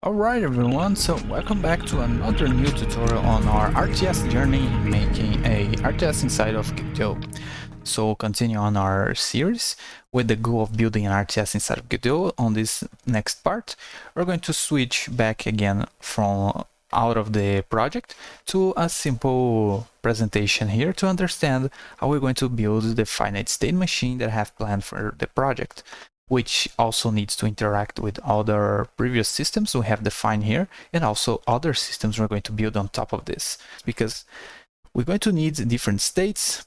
Alright everyone, so welcome back to another new tutorial on our RTS journey making a RTS inside of Godot. So we'll continue on our series with the goal of building an RTS inside of Godot. On this next part, we're going to switch back again from out of the project to a simple presentation here to understand how we're going to build the finite state machine that I have planned for the project, which also needs to interact with other previous systems we have defined here, and also other systems we're going to build on top of this, because we're going to need different states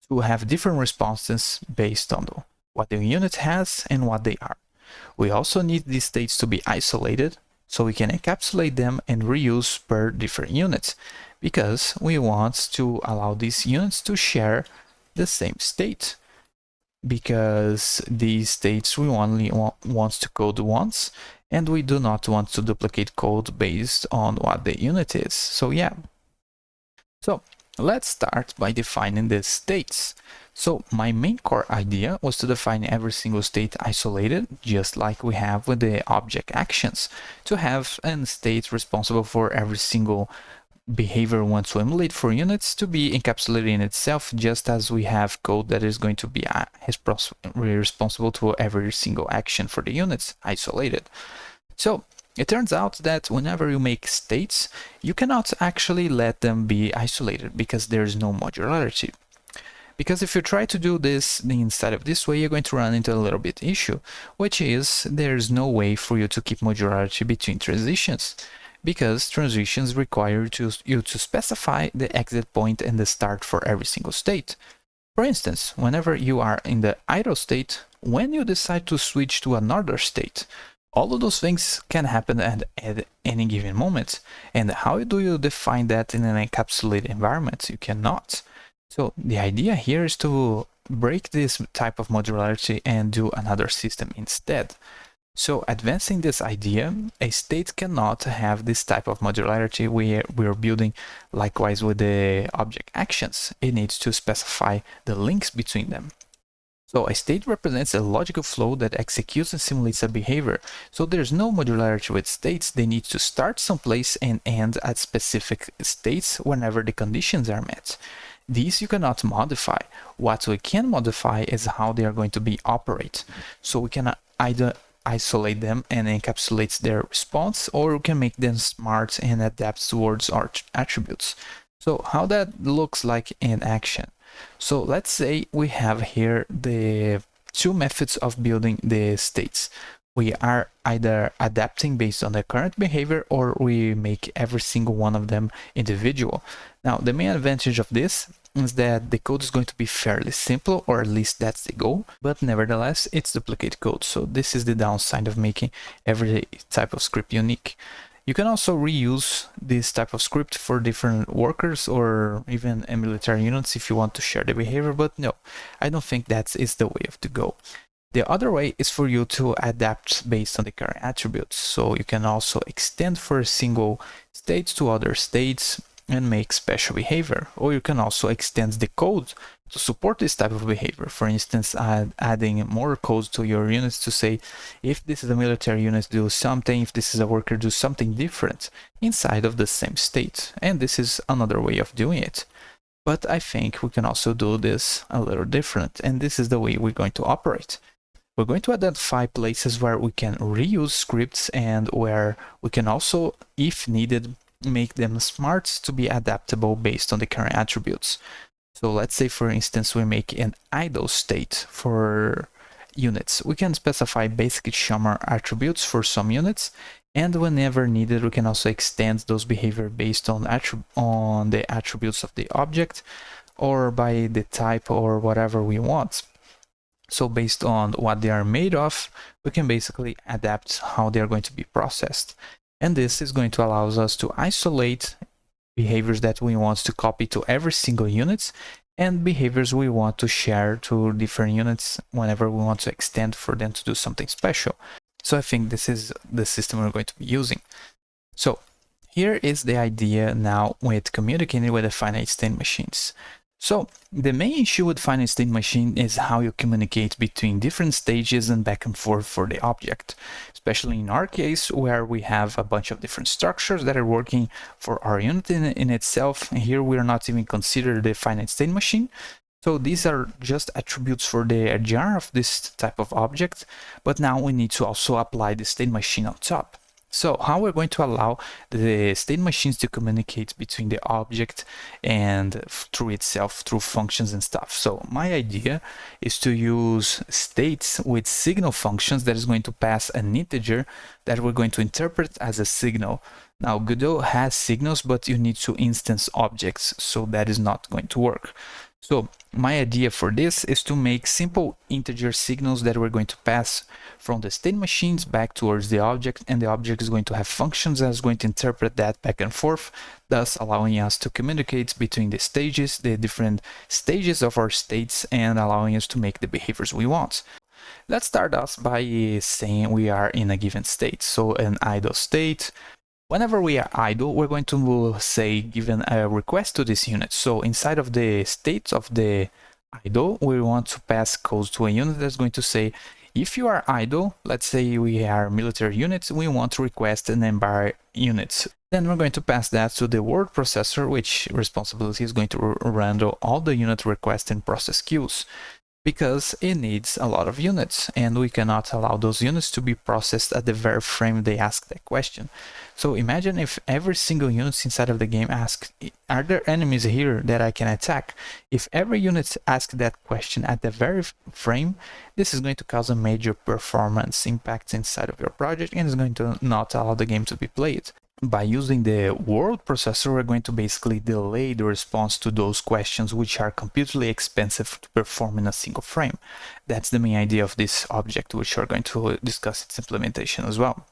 to have different responses based on what the unit has and what they are. We also need these states to be isolated, so we can encapsulate them and reuse per different units, because we want to allow these units to share the same state, because these states we only want to code once, and we do not want to duplicate code based on what the unit is. So yeah, so let's start by defining the states. So my main core idea was to define every single state isolated, just like we have with the object actions, to have a state responsible for every single behavior we want to emulate for units to be encapsulated in itself, just as we have code that is going to be responsible to every single action for the units isolated. So it turns out that whenever you make states, you cannot actually let them be isolated because there's no modularity. Because if you try to do this inside of this way, you're going to run into a little bit issue, which is there's no way for you to keep modularity between transitions, because transitions require you to specify the exit point and the start for every single state. For instance, whenever you are in the idle state, when you decide to switch to another state, all of those things can happen at any given moment. And how do you define that in an encapsulated environment? You cannot. So the idea here is to break this type of modularity and do another system instead. So advancing this idea, a state cannot have this type of modularity we're building likewise with the object actions. It needs to specify the links between them. So a state represents a logical flow that executes and simulates a behavior. So there's no modularity with states. They need to start someplace and end at specific states whenever the conditions are met. These you cannot modify. What we can modify is how they are going to be operate. So we can either isolate them and encapsulate their response, or we can make them smart and adapt towards our attributes. So how that looks like in action. So let's say we have here the two methods of building the states. We are either adapting based on the current behavior, or we make every single one of them individual. Now, the main advantage of this is that the code is going to be fairly simple, or at least that's the goal, but nevertheless, it's duplicate code. So this is the downside of making every type of script unique. You can also reuse this type of script for different workers or even military units if you want to share the behavior, but no, I don't think that is the way to go. The other way is for you to adapt based on the current attributes. So you can also extend for a single state to other states and make special behavior, or you can also extend the code to support this type of behavior. For instance, adding more code to your units to say, if this is a military unit, do something, if this is a worker, do something different inside of the same state. And this is another way of doing it. But I think we can also do this a little different, and this is the way we're going to operate. We're going to identify places where we can reuse scripts and where we can also, if needed, make them smart to be adaptable based on the current attributes. So let's say, for instance, we make an idle state for units. We can specify basic summer attributes for some units, and whenever needed, we can also extend those behavior based on the attributes of the object, or by the type, or whatever we want. So based on what they are made of, we can basically adapt how they are going to be processed. And this is going to allow us to isolate behaviors that we want to copy to every single unit, and behaviors we want to share to different units whenever we want to extend for them to do something special. So I think this is the system we're going to be using. So here is the idea now with communicating with the finite state machines. So the main issue with finite state machine is how you communicate between different stages and back and forth for the object, especially in our case where we have a bunch of different structures that are working for our unit in itself. And here we are not even considered the finite state machine. So these are just attributes for the jar of this type of object, but now we need to also apply the state machine on top. So how we're going to allow the state machines to communicate between the object and through itself, through functions and stuff. So my idea is to use states with signal functions that is going to pass an integer that we're going to interpret as a signal. Now Godot has signals, but you need to instance objects, so that is not going to work. So my idea for this is to make simple integer signals that we're going to pass from the state machines back towards the object, and the object is going to have functions that is going to interpret that back and forth, thus allowing us to communicate between the stages, the different stages of our states, and allowing us to make the behaviors we want. Let's start off by saying we are in a given state, so an idle state. Whenever we are idle, we're going to say given a request to this unit. So inside of the state of the idle, we want to pass code to a unit that's going to say, if you are idle, let's say we are military units, we want to request an embark unit. Then we're going to pass that to the word processor, which responsibility is going to handle all the unit request and process queues, because it needs a lot of units and we cannot allow those units to be processed at the very frame they ask that question. So imagine if every single unit inside of the game asks, are there enemies here that I can attack? If every unit asks that question at the very frame, this is going to cause a major performance impact inside of your project and is going to not allow the game to be played. By using the word processor, we're going to basically delay the response to those questions which are computationally expensive to perform in a single frame. That's the main idea of this object, which we're going to discuss its implementation as well.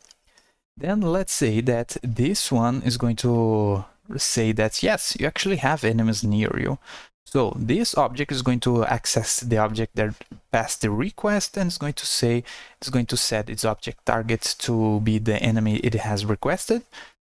Then let's say that this one is going to say that yes, you actually have enemies near you. So this object is going to access the object that passed the request and it's going to say, it's going to set its object target to be the enemy it has requested.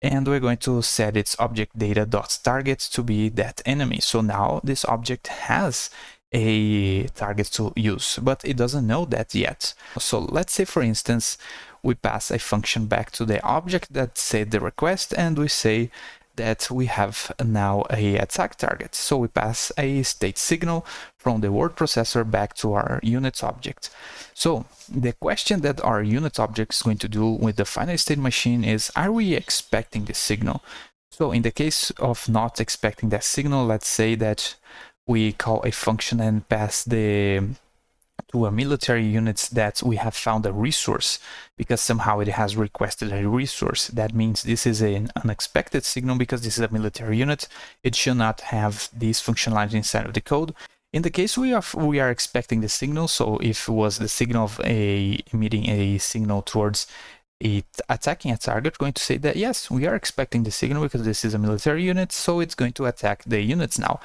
And we're going to set its object data.target to be that enemy. So now this object has a target to use, but it doesn't know that yet. So let's say, for instance, we pass a function back to the object that said the request, and we say that we have now a attack target. So we pass a state signal from the word processor back to our unit object. So the question that our unit object is going to do with the finite state machine is, are we expecting the signal? So in the case of not expecting that signal, let's say that we call a function and pass to a military unit that we have found a resource because somehow it has requested a resource. That means this is an unexpected signal because this is a military unit. It should not have these functionality inside of the code. In the case we are expecting the signal, so if it was the signal of emitting a signal towards attacking a target, we're going to say that yes, we are expecting the signal because this is a military unit, so it's going to attack the units now.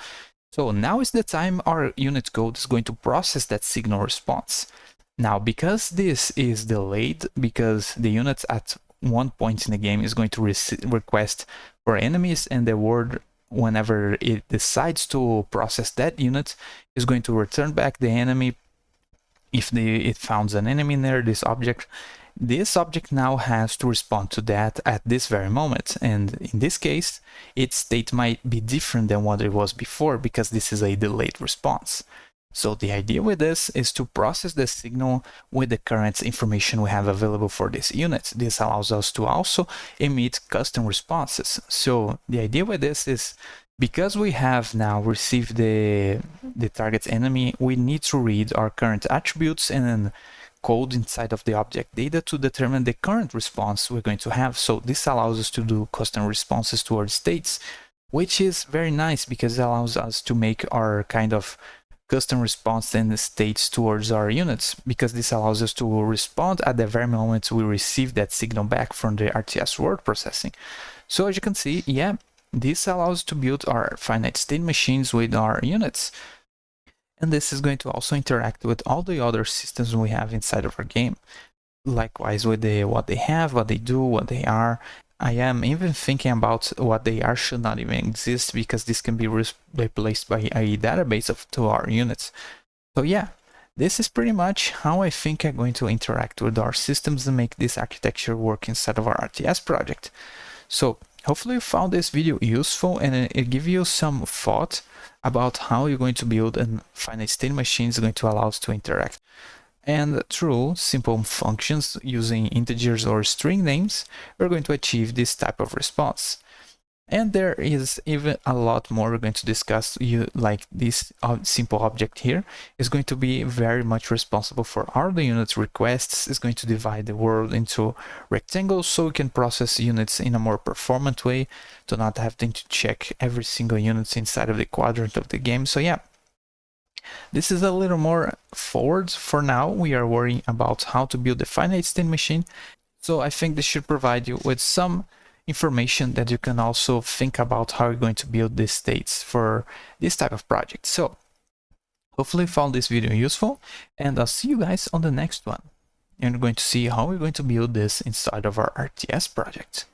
So now is the time our unit code is going to process that signal response. Now, because this is delayed, because the unit at one point in the game is going to request for enemies, and the word, whenever it decides to process that unit, is going to return back the enemy. If it finds an enemy in there, this object now has to respond to that at this very moment. And in this case, its state might be different than what it was before because this is a delayed response. So the idea with this is to process the signal with the current information we have available for this unit. This allows us to also emit custom responses. So the idea with this is, because we have now received the target enemy, we need to read our current attributes and then code inside of the object data to determine the current response we're going to have. So this allows us to do custom responses towards states, which is very nice because it allows us to make our kind of custom response and states towards our units, because this allows us to respond at the very moment we receive that signal back from the RTS word processing. So as you can see, yeah, this allows us to build our finite state machines with our units. And this is going to also interact with all the other systems we have inside of our game. Likewise with what they have, what they do, what they are. I am even thinking about what they are should not even exist, because this can be replaced by a database of 2R units. So yeah, this is pretty much how I think I'm going to interact with our systems and make this architecture work inside of our RTS project. So hopefully you found this video useful and it give you some thought about how you're going to build a finite state machine is going to allow us to interact. And through simple functions using integers or string names, we're going to achieve this type of response. And there is even a lot more we're going to discuss. Like this simple object here is going to be very much responsible for all the units requests. Is going to divide the world into rectangles so we can process units in a more performant way, to not having to check every single unit inside of the quadrant of the game. So yeah, this is a little more forward for now. We are worrying about how to build a finite state machine. So I think this should provide you with some information that you can also think about how you're going to build these states for this type of project. So hopefully you found this video useful, and I'll see you guys on the next one. And we're going to see how we're going to build this inside of our RTS project.